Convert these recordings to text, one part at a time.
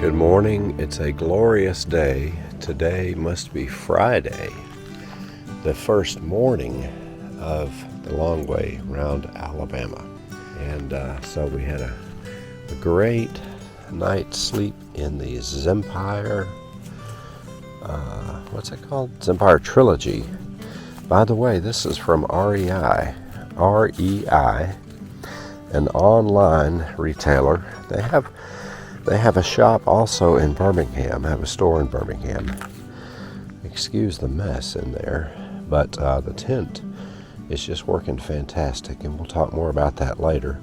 Good morning. It's a glorious day. Today must be Friday, the first morning of the long way around Alabama. And so we had a great night's sleep in the Zempire, what's it called? Zempire Trilogy. By the way, this is from REI, an online retailer. They have a shop also in Birmingham, have a store in Birmingham. Excuse the mess in there, but the tent is just working fantastic, and we'll talk more about that later.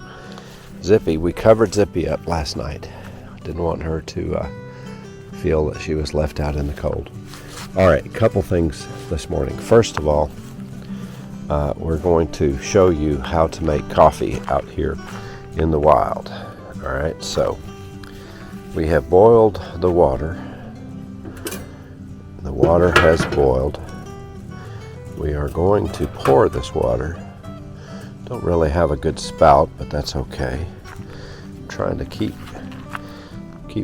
Zippy, we covered Zippy up last night. Didn't want her to feel that she was left out in the cold. All right, a couple things this morning. First of all, we're going to show you how to make coffee out here in the wild. All right, so we have boiled the water. The water has boiled. We are going to pour this water. Don't really have a good spout, but that's okay. I'm trying to keep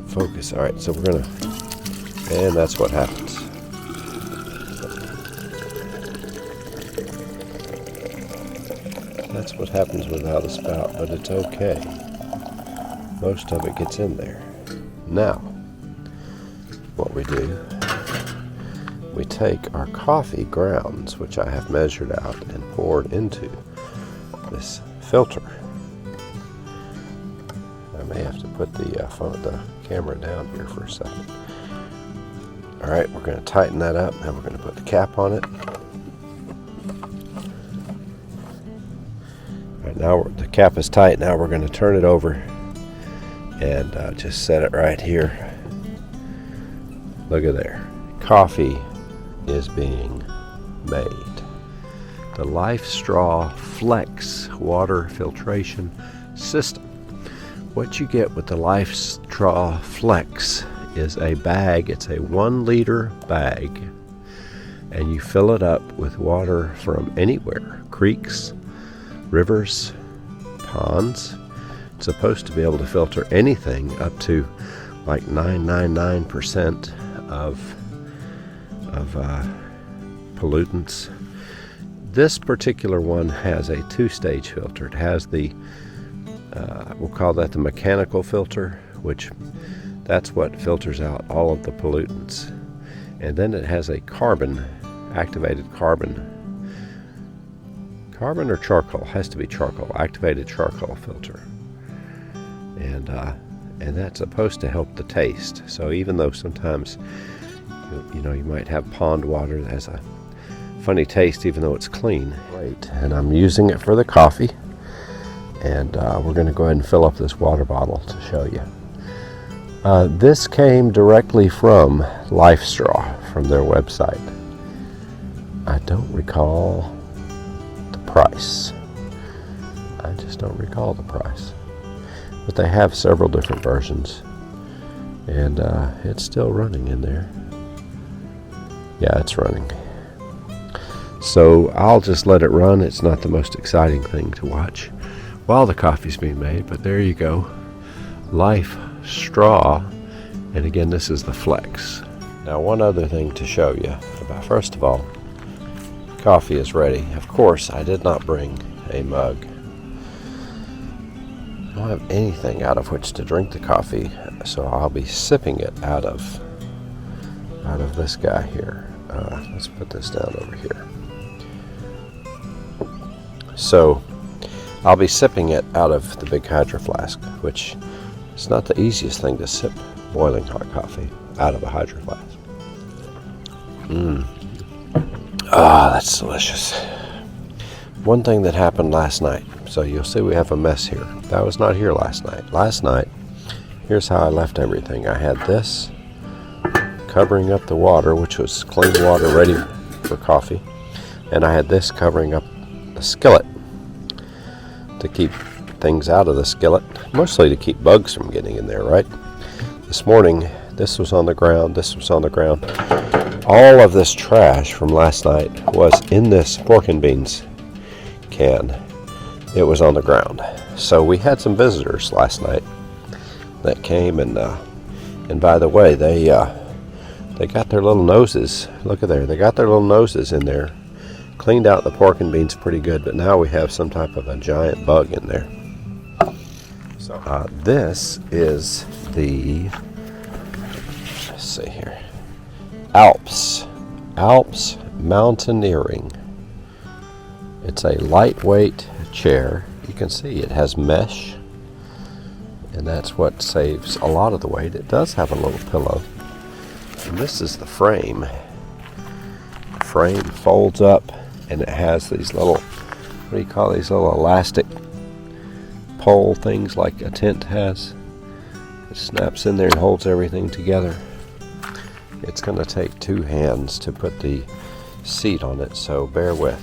focus. All right, so we're gonna, and that's what happens. That's what happens without a spout, but it's okay. Most of it gets in there. Now, what we do, we take our coffee grounds, which I have measured out and poured into this filter. I may have to put the camera down here for a second. All right, we're going to tighten that up, and we're going to put the cap on it. All right, now the cap is tight. Now we're going to turn it over and just set it right here. Look at there. Coffee is being made. The LWRA Flex water filtration system. What you get with the LWRA Flex is a bag. It's a 1 liter bag, and you fill it up with water from anywhere. Creeks, rivers, ponds. It's supposed to be able to filter anything up to like 999% of pollutants. This particular one has a 2-stage filter. It has the we'll call that the mechanical filter, which that's what filters out all of the pollutants. And then it has a activated carbon or charcoal, has to be charcoal, activated charcoal filter. And that's supposed to help the taste. So even though sometimes you might have pond water that has a funny taste, even though it's clean. Great. And I'm using it for the coffee. And we're going to go ahead and fill up this water bottle to show you. This came directly from LWRA, from their website. I don't recall the price. I just don't recall the price. But they have several different versions, and it's still running in there. Yeah, it's running. So I'll just let it run. It's not the most exciting thing to watch while the coffee's being made, but there you go. LWRA, and again, this is the Flex. Now, one other thing to show you about, first of all, coffee is ready. Of course, I did not bring a mug. I don't have anything out of which to drink the coffee, so I'll be sipping it out of this guy here. Let's put this down over here. So I'll be sipping it out of the big hydro flask, which is not the easiest thing to sip boiling hot coffee out of a hydro flask. That's delicious. One thing that happened last night. So you'll see we have a mess here. That was not here last night. Last night, here's how I left everything. I had this covering up the water, which was clean water ready for coffee. And I had this covering up the skillet to keep things out of the skillet, mostly to keep bugs from getting in there, right? This morning, this was on the ground, this was on the ground. All of this trash from last night was in this pork and beans can. It was on the ground. So we had some visitors last night that came and And by the way, they got their little noses. Look at there. They got their little noses in there. Cleaned out the pork and beans pretty good, but now we have some type of a giant bug in there. So this is the, let's see here, Alps Mountaineering. It's a lightweight chair. You can see it has mesh, and that's what saves a lot of the weight. It does have a little pillow. And this is the frame. The frame folds up, and it has these little, what do you call these little elastic pole things like a tent has. It snaps in there and holds everything together. It's going to take 2 hands to put the seat on it, so bear with.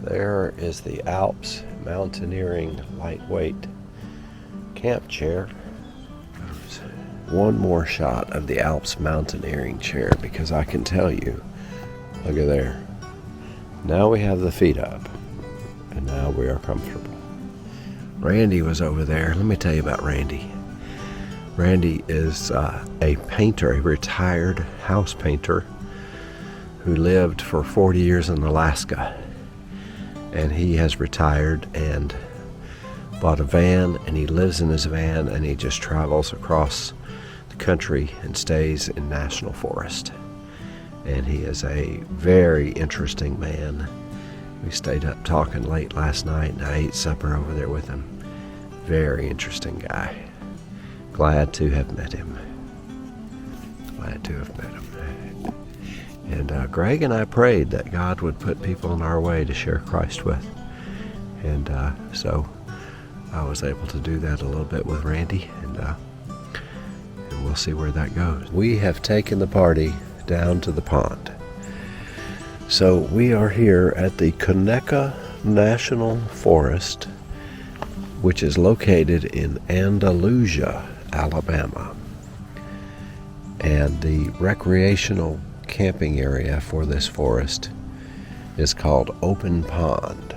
There is the Alps Mountaineering lightweight camp chair. One more shot of the Alps Mountaineering chair, because I can tell you, look at there. Now we have the feet up, and now we are comfortable. Randy was over there. Let me tell you about Randy. Randy is a painter, a retired house painter who lived for 40 years in Alaska. And he has retired and bought a van, and he lives in his van, and he just travels across the country and stays in National Forest. And he is a very interesting man. We stayed up talking late last night, and I ate supper over there with him. Very interesting guy. Glad to have met him. Glad to have met him. And Greg and I prayed that God would put people in our way to share Christ with. And so I was able to do that a little bit with Randy, and we'll see where that goes. We have taken the party down to the pond. So we are here at the Conecuh National Forest, which is located in Andalusia, Alabama. And the recreational camping area for this forest is called Open Pond,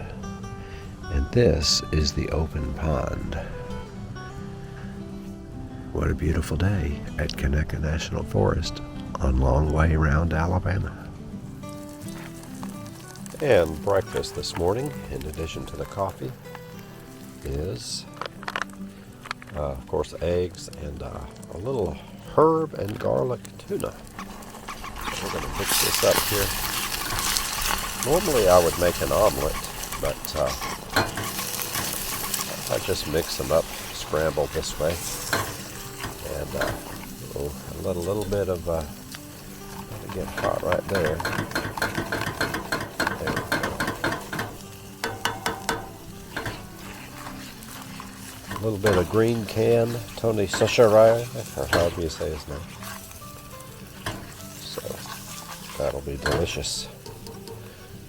and this is the open pond. What a beautiful day at Conecuh National Forest on Long Way Round, Alabama. And breakfast this morning, in addition to the coffee, is of course eggs and a little herb and garlic tuna. We're going to mix this up here. Normally I would make an omelet, but I just mix them up, scrambled this way, and let a little bit of get hot right there. There we go. A little bit of green can, Tony Sacharaya, or however you say his name. That'll be delicious.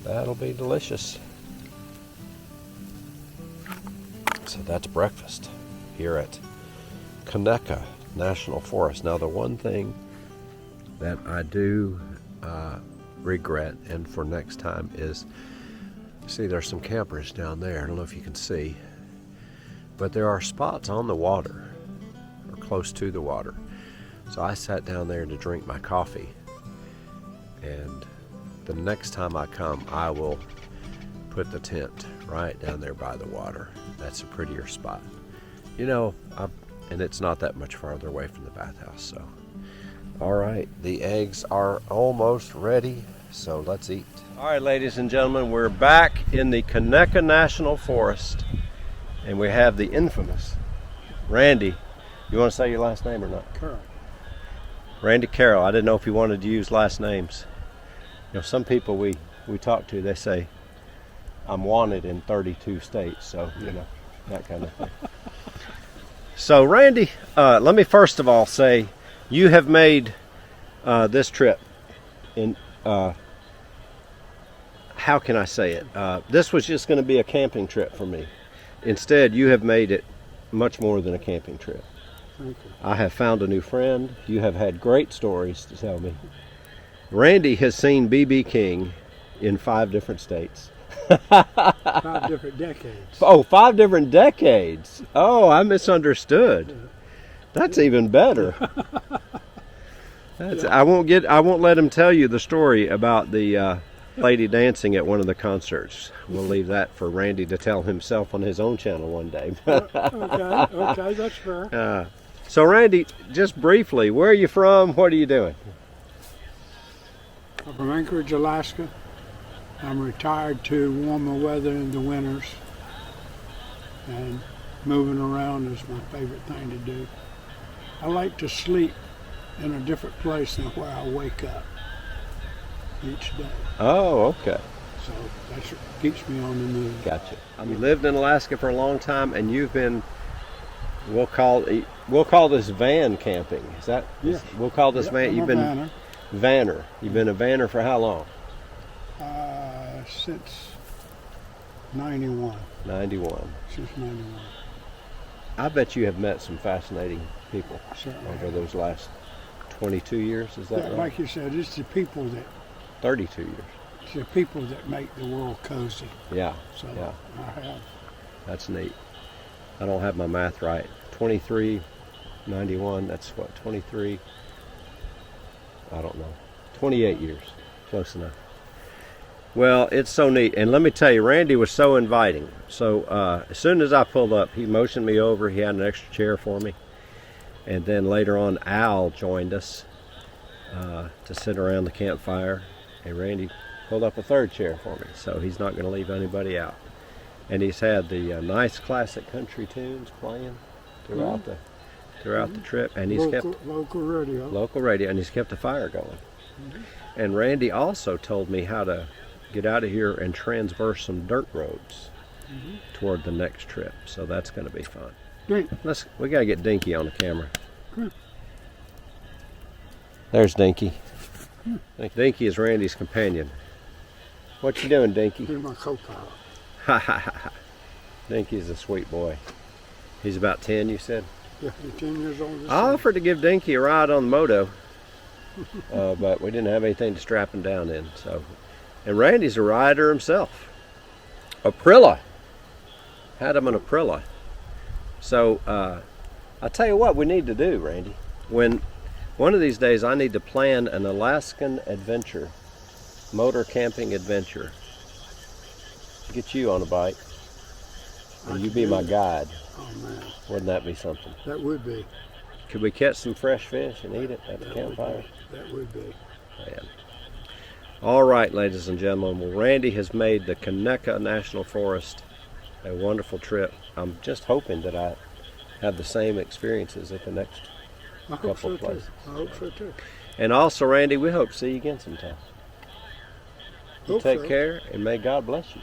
That'll be delicious. So that's breakfast here at Conecuh National Forest. Now, the one thing that I do regret, and for next time, is, see, there's some campers down there. I don't know if you can see, but there are spots on the water, or close to the water. So I sat down there to drink my coffee. And the next time I come, I will put the tent right down there by the water. That's a prettier spot. You know, and it's not that much farther away from the bathhouse. So, all right, the eggs are almost ready, so let's eat. All right, ladies and gentlemen, we're back in the Conecuh National Forest, and we have the infamous Randy. You want to say your last name or not? Carroll. Randy Carroll. I didn't know if you wanted to use last names. You know, some people we talk to, they say, I'm wanted in 32 states, so, you know, that kind of thing. So, Randy, let me first of all say, you have made this trip in, how can I say it? This was just going to be a camping trip for me. Instead, you have made it much more than a camping trip. Thank you. I have found a new friend. You have had great stories to tell me. Randy has seen B.B. King in 5 different states. 5 different decades. Oh, 5 different decades. Oh, I misunderstood. That's even better. I won't let him tell you the story about the lady dancing at one of the concerts. We'll leave that for Randy to tell himself on his own channel one day. Okay, that's fair. So Randy, just briefly, where are you from? What are you doing? I'm from Anchorage, Alaska. I'm retired to warmer weather in the winters, and moving around is my favorite thing to do. I like to sleep in a different place than where I wake up each day. Oh, okay. So that's what keeps me on the move. Gotcha. You lived in Alaska for a long time, and you've been, we'll call this van camping. Is that? Yes. We'll call this van. I'm You've a been vanner. You've been a vanner for how long? Since 91. 91. Since 91. I bet you have met some fascinating people Certainly. over those last 22 years. Is that Yeah, right? like you said, it's the people 32 years. it's the people that make the world cozy. Yeah. So Yeah. I have. That's neat. I don't have my math right. 23, 91. That's what, 23? I don't know. 28 years. Close enough. Well, it's so neat. And let me tell you, Randy was so inviting. So as soon as I pulled up, he motioned me over. He had an extra chair for me. And then later on, Al joined us to sit around the campfire. And Randy pulled up a 3rd chair for me. So he's not going to leave anybody out. And he's had the nice classic country tunes playing throughout the trip. And he's kept local radio. Local radio, and he's kept the fire going. And Randy also told me how to get out of here and transverse some dirt roads toward the next trip. So that's going to be fun. Great. We got to get Dinky on the camera. There's Dinky. Dinky is Randy's companion. What you doing, Dinky? Here's my co-pilot. Ha ha ha ha. Dinky's a sweet boy. He's about 10, you said? Yeah, he's 10 years old. I offered to give Dinky a ride on the moto, but we didn't have anything to strap him down in. So, and Randy's a rider himself. Aprilla. Had him an Aprilla. So I'll tell you what we need to do, Randy. One of these days I need to plan an Alaskan adventure, motor camping adventure. Get you on a bike, and you be my guide. Oh man, Wouldn't that be something? that would be. Could we catch some fresh fish and eat it at the campfire? That would be. Man. All right, ladies and gentlemen. Well, Randy has made the Conecuh National Forest a wonderful trip. I'm just hoping that I have the same experiences at the next I hope couple so of places. too. I hope so too. And also, Randy, we hope to see you again sometime. You Hope take so. care, and may God bless you.